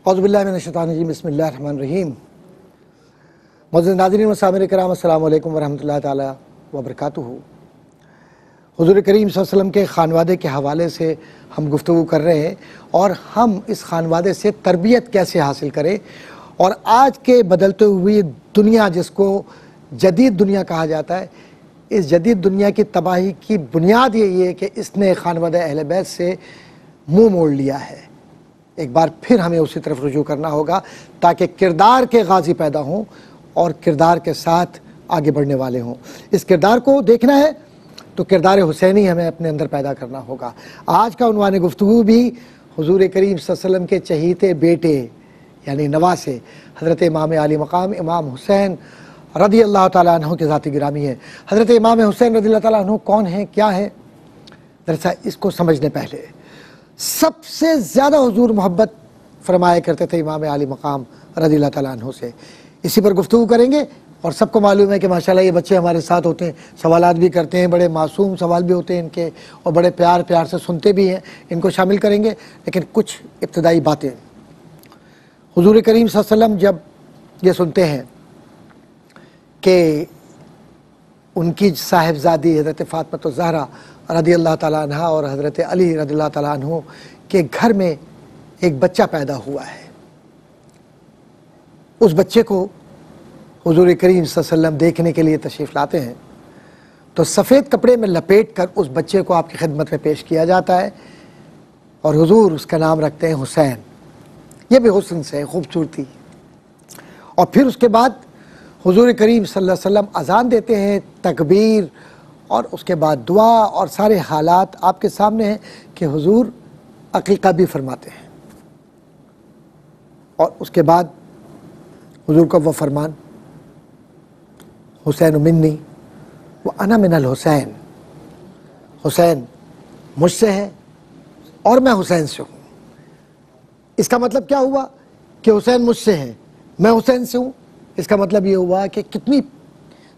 اعوذ باللہ من الشیطان الرجیم، بسم اللہ الرحمن الرحیم۔ معزز ناظرین و سامعین کرام، السلام علیکم ورحمۃ اللہ تعالی وبرکاتہ۔ حضور کریم صلی اللہ علیہ وسلم کے خانوادے کے حوالے سے ہم گفتگو کر رہے ہیں، اور ہم اس خانوادے سے تربیت کیسے حاصل کریں، اور آج کے بدلتے ہوئی دنیا جس کو جدید دنیا کہا جاتا ہے، اس جدید دنیا کی تباہی کی بنیاد یہی ہے کہ اس نے خانوادہ اہل بیت سے منہ موڑ لیا ہے۔ ایک بار پھر ہمیں اسی طرف رجوع کرنا ہوگا تاکہ کردار کے غازی پیدا ہوں اور کردار کے ساتھ آگے بڑھنے والے ہوں۔ اس کردار کو دیکھنا ہے تو کردار حسینی ہمیں اپنے اندر پیدا کرنا ہوگا۔ آج کا عنوان گفتگو بھی حضور کریم صلی اللہ علیہ وسلم کے چہیتے بیٹے یعنی نواسے حضرت امام علی مقام امام حسین رضی اللہ تعالیٰ عنہ کے ذات گرامی ہے۔ حضرت امام حسین رضی اللہ تعالیٰ عنہ کون ہیں، کیا ہیں؟ درسا اس کو سمجھنے پہلے سب سے زیادہ حضور محبت فرمایا کرتے تھے امام علی مقام رضی اللہ تعالیٰ عنہ سے۔ اسی پر گفتگو کریں گے، اور سب کو معلوم ہے کہ ماشاءاللہ یہ بچے ہمارے ساتھ ہوتے ہیں، سوالات بھی کرتے ہیں، بڑے معصوم سوال بھی ہوتے ہیں ان کے، اور بڑے پیار سے سنتے بھی ہیں۔ ان کو شامل کریں گے، لیکن کچھ ابتدائی باتیں۔ حضور کریم صلی اللہ علیہ وسلم جب یہ سنتے ہیں کہ ان کی صاحبزادی حضرت فاطمہ الزہرا رضی اللہ تعالیٰ عنہ اور حضرت علی رضی اللہ تعالیٰ عنہ کے گھر میں ایک بچہ پیدا ہوا ہے، اس بچے کو حضور کریم صلی اللہ علیہ وسلم دیکھنے کے لیے تشریف لاتے ہیں، تو سفید کپڑے میں لپیٹ کر اس بچے کو آپ کی خدمت میں پیش کیا جاتا ہے، اور حضور اس کا نام رکھتے ہیں حسین۔ یہ بھی حسن سے خوبصورتی۔ اور پھر اس کے بعد حضور کریم صلی اللہ علیہ وسلم اذان دیتے ہیں، تکبیر، اور اس کے بعد دعا، اور سارے حالات آپ کے سامنے ہیں کہ حضور عقیقہ بھی فرماتے ہیں۔ اور اس کے بعد حضور کا وہ فرمان، حسین منی وانا من الحسین، حسین مجھ سے ہے اور میں حسین سے ہوں۔ اس کا مطلب کیا ہوا کہ حسین مجھ سے ہے، میں حسین سے ہوں؟ اس کا مطلب یہ ہوا کہ کتنی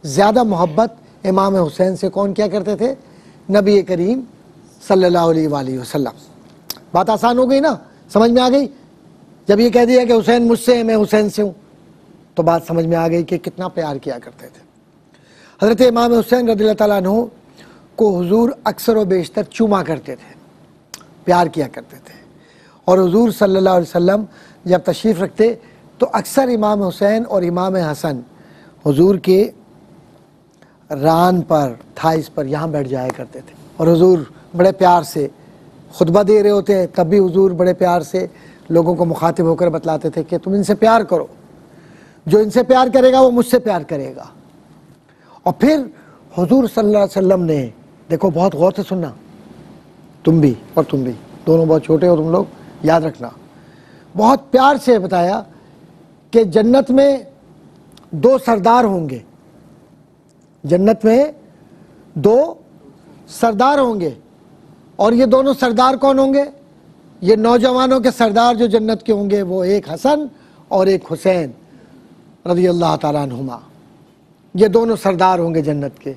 زیادہ محبت امام حسین سے کون کیا کرتے تھے؟ نبی کریم صلی اللہ علیہ وآلہ وسلم۔ بات آسان ہو گئی نا، سمجھ میں آ گئی؟ جب یہ کہہ دیا کہ حسین مجھ سے ہے، میں حسین سے ہوں، تو بات سمجھ میں آ گئی کہ کتنا پیار کیا کرتے تھے۔ حضرت امام حسین رضی اللہ تعالیٰ عنہ کو حضور اکثر و بیشتر چوما کرتے تھے، پیار کیا کرتے تھے، اور حضور صلی اللہ علیہ وسلم جب تشریف رکھتے تو اکثر امام حسین اور امام حسن حضور کے ران پر، تھائس پر یہاں بیٹھ جایا کرتے تھے، اور حضور بڑے پیار سے خطبہ دے رہے ہوتے ہیں، تب بھی حضور بڑے پیار سے لوگوں کو مخاطب ہو کر بتلاتے تھے کہ تم ان سے پیار کرو، جو ان سے پیار کرے گا وہ مجھ سے پیار کرے گا۔ اور پھر حضور صلی اللہ علیہ وسلم نے، دیکھو بہت غور سے سننا، تم بھی اور تم بھی، دونوں بہت چھوٹے ہو تم لوگ، یاد رکھنا، بہت پیار سے بتایا کہ جنت میں دو سردار ہوں گے، جنت میں دو سردار ہوں گے، اور یہ دونوں سردار کون ہوں گے؟ یہ نوجوانوں کے سردار جو جنت کے ہوں گے، وہ ایک حسن اور ایک حسین رضی اللہ تعالیٰ عنہما۔ یہ دونوں سردار ہوں گے جنت کے۔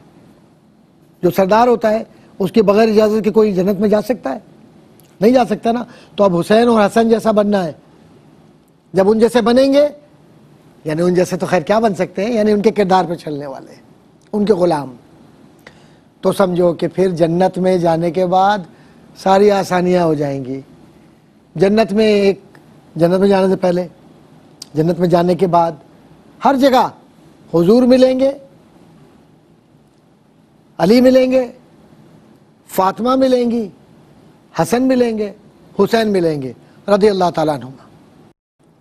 جو سردار ہوتا ہے اس کے بغیر اجازت کے کوئی جنت میں جا سکتا ہے؟ نہیں جا سکتا نا۔ تو اب حسین اور حسن جیسا بننا ہے۔ جب ان جیسے بنیں گے، یعنی ان جیسے تو خیر کیا بن سکتے ہیں، یعنی ان کے کردار پہ چلنے والے، ان کے غلام، تو سمجھو کہ پھر جنت میں جانے کے بعد ساری آسانیاں ہو جائیں گی۔ جنت میں جانے سے پہلے، جنت میں جانے کے بعد ہر جگہ حضور ملیں گے، علی ملیں گے، فاطمہ ملیں گی، حسن ملیں گے، حسین ملیں گے رضی اللہ تعالیٰ عنہ۔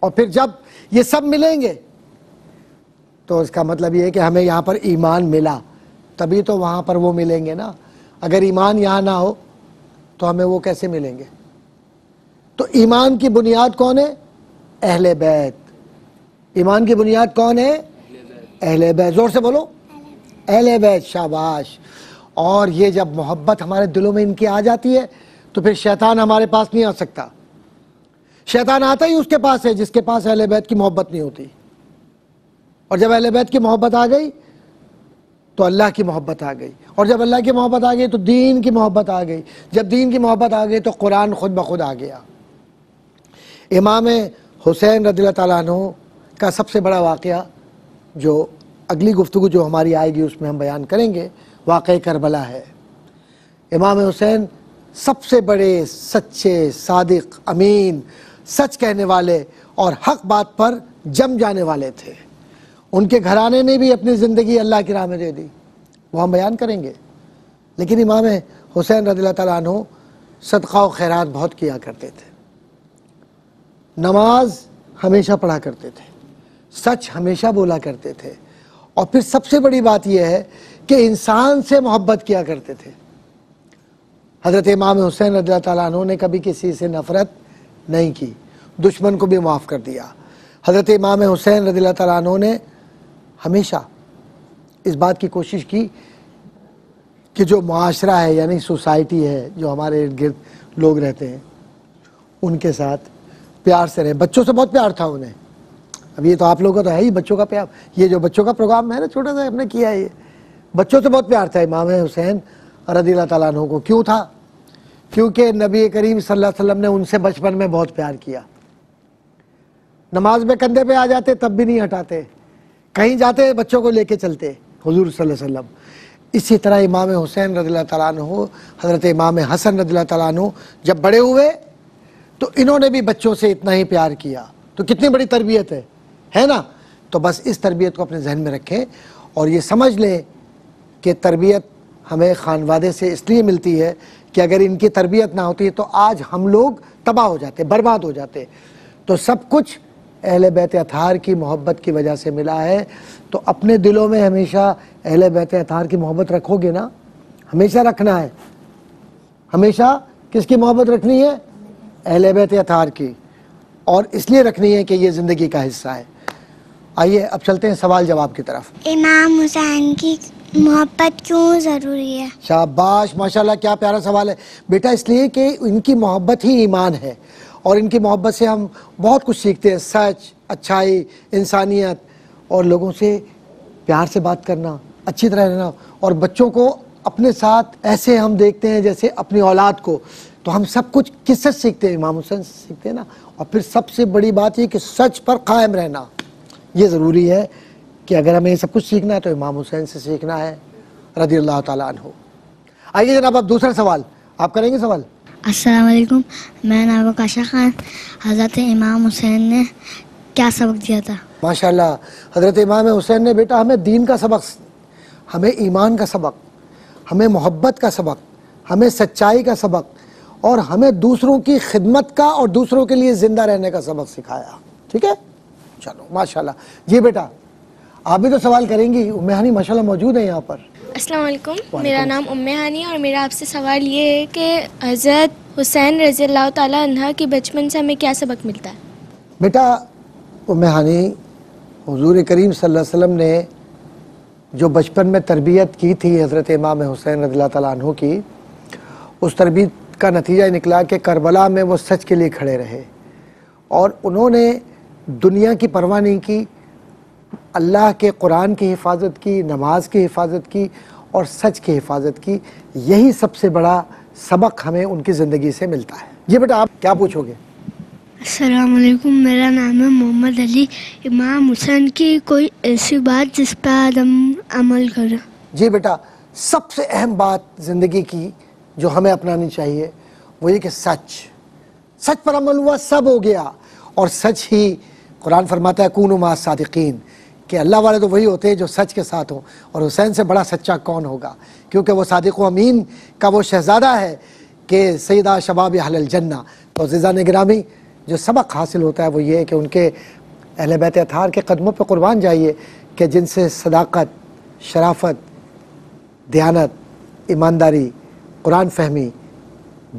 اور پھر جب یہ سب ملیں گے تو اس کا مطلب یہ ہے کہ ہمیں یہاں پر ایمان ملا، تبھی تو وہاں پر وہ ملیں گے نا۔ اگر ایمان یہاں نہ ہو تو ہمیں وہ کیسے ملیں گے؟ تو ایمان کی بنیاد کون ہے؟ اہل بیت۔ ایمان کی بنیاد کون ہے؟ اہل بیت۔ زور سے بولو، اہل بیت، شاباش۔ اور یہ جب محبت ہمارے دلوں میں ان کی آ جاتی ہے تو پھر شیطان ہمارے پاس نہیں آ سکتا۔ شیطان آتا ہی اس کے پاس ہے جس کے پاس اہل بیت کی محبت نہیں ہوتی، اور جب اہل بیت کی محبت آ گئی تو اللہ کی محبت آ گئی، اور جب اللہ کی محبت آ گئی تو دین کی محبت آ گئی، جب دین کی محبت آ گئی تو قرآن خود بخود آ گیا۔ امام حسین رضی اللہ تعالیٰ عنہ کا سب سے بڑا واقعہ جو اگلی گفتگو جو ہماری آئے گی اس میں ہم بیان کریں گے، واقعہ کربلا ہے۔ امام حسین سب سے بڑے سچے، صادق، امین، سچ کہنے والے اور حق بات پر جم جانے والے تھے۔ ان کے گھرانے نے بھی اپنی زندگی اللہ کی راہ میں دے دی، وہ ہم بیان کریں گے۔ لیکن امام حسین رضی اللہ تعالیٰ عنہ صدقہ و خیرات بہت کیا کرتے تھے، نماز ہمیشہ پڑھا کرتے تھے، سچ ہمیشہ بولا کرتے تھے، اور پھر سب سے بڑی بات یہ ہے کہ انسان سے محبت کیا کرتے تھے۔ حضرت امام حسین رضی اللہ تعالیٰ عنہ نے کبھی کسی سے نفرت نہیں کی، دشمن کو بھی معاف کر دیا۔ حضرت امام حسین رضی اللہ تعالیٰ عنہ نے ہمیشہ اس بات کی کوشش کی کہ جو معاشرہ ہے، یعنی سوسائٹی ہے، جو ہمارے ارد گرد لوگ رہتے ہیں، ان کے ساتھ پیار سے رہے۔ بچوں سے بہت پیار تھا انہیں۔ اب یہ تو آپ لوگوں کا تو ہے ہی بچوں کا پیار، یہ جو بچوں کا پروگرام ہے نا چھوٹا سا ہم نے کیا ہے، یہ بچوں سے بہت پیار تھا امام حسین رضی اللہ تعالیٰ عنہ کو۔ کیوں تھا؟ کیونکہ نبی کریم صلی اللہ علیہ وسلم نے ان سے بچپن میں بہت پیار کیا۔ نماز میں کندھے پہ آ جاتے تب بھی نہیں ہٹاتے، کہیں جاتے بچوں کو لے کے چلتے حضور صلی اللہ علیہ وسلم۔ اسی طرح امام حسین رضی اللہ تعالیٰ عنہ، حضرت امام حسن رضی اللہ تعالیٰ عنہ جب بڑے ہوئے تو انہوں نے بھی بچوں سے اتنا ہی پیار کیا۔ تو کتنی بڑی تربیت ہے نا؟ تو بس اس تربیت کو اپنے ذہن میں رکھیں اور یہ سمجھ لیں کہ تربیت ہمیں خانوادے سے اس لیے ملتی ہے کہ اگر ان کی تربیت نہ ہوتی تو آج ہم لوگ تباہ ہو جاتے، برباد ہو جاتے۔ تو سب کچھ اہل بیت اطہار کی محبت کی وجہ سے ملا ہے۔ تو اپنے دلوں میں ہمیشہ اہل بیت اطہار کی محبت رکھو گے نا، ہمیشہ رکھنا ہے۔ ہمیشہ کس کی محبت رکھنی ہے؟ اہل بیت اطہار کی، اور اس لیے رکھنی ہے کہ یہ زندگی کا حصہ ہے۔ آئیے اب چلتے ہیں سوال جواب کی طرف۔ امام حسین کی محبت کیوں ضروری ہے؟ شاباش، ماشاءاللہ، کیا پیارا سوال ہے بیٹا۔ اس لیے کہ ان کی محبت ہی ایمان ہے، اور ان کی محبت سے ہم بہت کچھ سیکھتے ہیں، سچ، اچھائی، انسانیت، اور لوگوں سے پیار سے بات کرنا، اچھی طرح رہنا، اور بچوں کو اپنے ساتھ ایسے ہم دیکھتے ہیں جیسے اپنی اولاد کو۔ تو ہم سب کچھ کس سے سیکھتے ہیں؟ امام حسین سے سیکھتے ہیں نا۔ اور پھر سب سے بڑی بات یہ کہ سچ پر قائم رہنا، یہ ضروری ہے کہ اگر ہمیں یہ سب کچھ سیکھنا ہے تو امام حسین سے سیکھنا ہے رضی اللہ تعالیٰ عنہ۔ آئیے جناب اب دوسرا سوال آپ کریں گے سوال۔ السلام علیکم، میں نام کاشا خان۔ حضرت امام حسین نے کیا سبق دیا تھا؟ ماشاءاللہ، حضرت امام حسین نے بیٹا ہمیں دین کا سبق، ہمیں ایمان کا سبق، ہمیں محبت کا سبق، ہمیں سچائی کا سبق، اور ہمیں دوسروں کی خدمت کا اور دوسروں کے لیے زندہ رہنے کا سبق سکھایا۔ ٹھیک ہے، چلو ماشاءاللہ۔ جی بیٹا آپ بھی تو سوال کریں گی، ام ہانی ماشاءاللہ موجود ہیں یہاں پر۔ السلام علیکم، میرا نام ام ہانی اور میرا آپ سے سوال یہ ہے کہ حضرت حسین رضی اللہ تعالیٰ عنہ کے بچپن سے ہمیں کیا سبق ملتا ہے؟ بیٹا ام ہانی، حضور کریم صلی اللہ علیہ وسلم نے جو بچپن میں تربیت کی تھی حضرت امام حسین رضی اللہ تعالیٰ عنہ کی، اس تربیت کا نتیجہ نکلا کہ کربلا میں وہ سچ کے لیے کھڑے رہے، اور انہوں نے دنیا کی پرواہ نہیں کی، اللہ کے قرآن کی حفاظت کی، نماز کی حفاظت کی، اور سچ کی حفاظت کی۔ یہی سب سے بڑا سبق ہمیں ان کی زندگی سے ملتا ہے۔ جی بیٹا آپ کیا پوچھو گے؟ السلام علیکم، میرا نام ہے محمد علی۔ امام حسین کی کوئی ایسی بات جس پہ آدم عمل کرے؟ جی بیٹا سب سے اہم بات زندگی کی جو ہمیں اپنانی چاہیے وہ یہ کہ سچ پر عمل ہوا سب ہو گیا، اور سچ ہی قرآن فرماتا ہے کونوا مع الصادقین، کہ اللہ والے تو وہی ہوتے ہیں جو سچ کے ساتھ ہوں، اور حسین سے بڑا سچا کون ہوگا، کیونکہ وہ صادق و امین کا وہ شہزادہ ہے کہ سیدہ شباب اہل الجنہ۔ تو عزیزان گرامی، جو سبق حاصل ہوتا ہے وہ یہ ہے کہ ان کے اہل بیت اطہار کے قدموں پہ قربان جائیے کہ جن سے صداقت، شرافت، دیانت، ایمانداری، قرآن فہمی،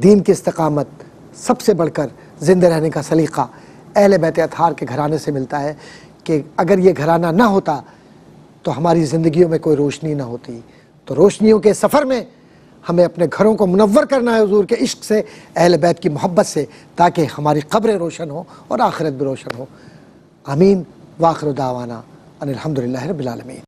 دین کی استقامت، سب سے بڑھ کر زندہ رہنے کا سلیقہ اہل بیت اطہار کے گھرانے سے ملتا ہے، کہ اگر یہ گھرانہ نہ ہوتا تو ہماری زندگیوں میں کوئی روشنی نہ ہوتی۔ تو روشنیوں کے سفر میں ہمیں اپنے گھروں کو منور کرنا ہے حضور کے عشق سے، اہل بیت کی محبت سے، تاکہ ہماری قبریں روشن ہوں اور آخرت بھی روشن ہو۔ آمین۔ وآخر دعوانا ان الحمدللہ رب العالمین۔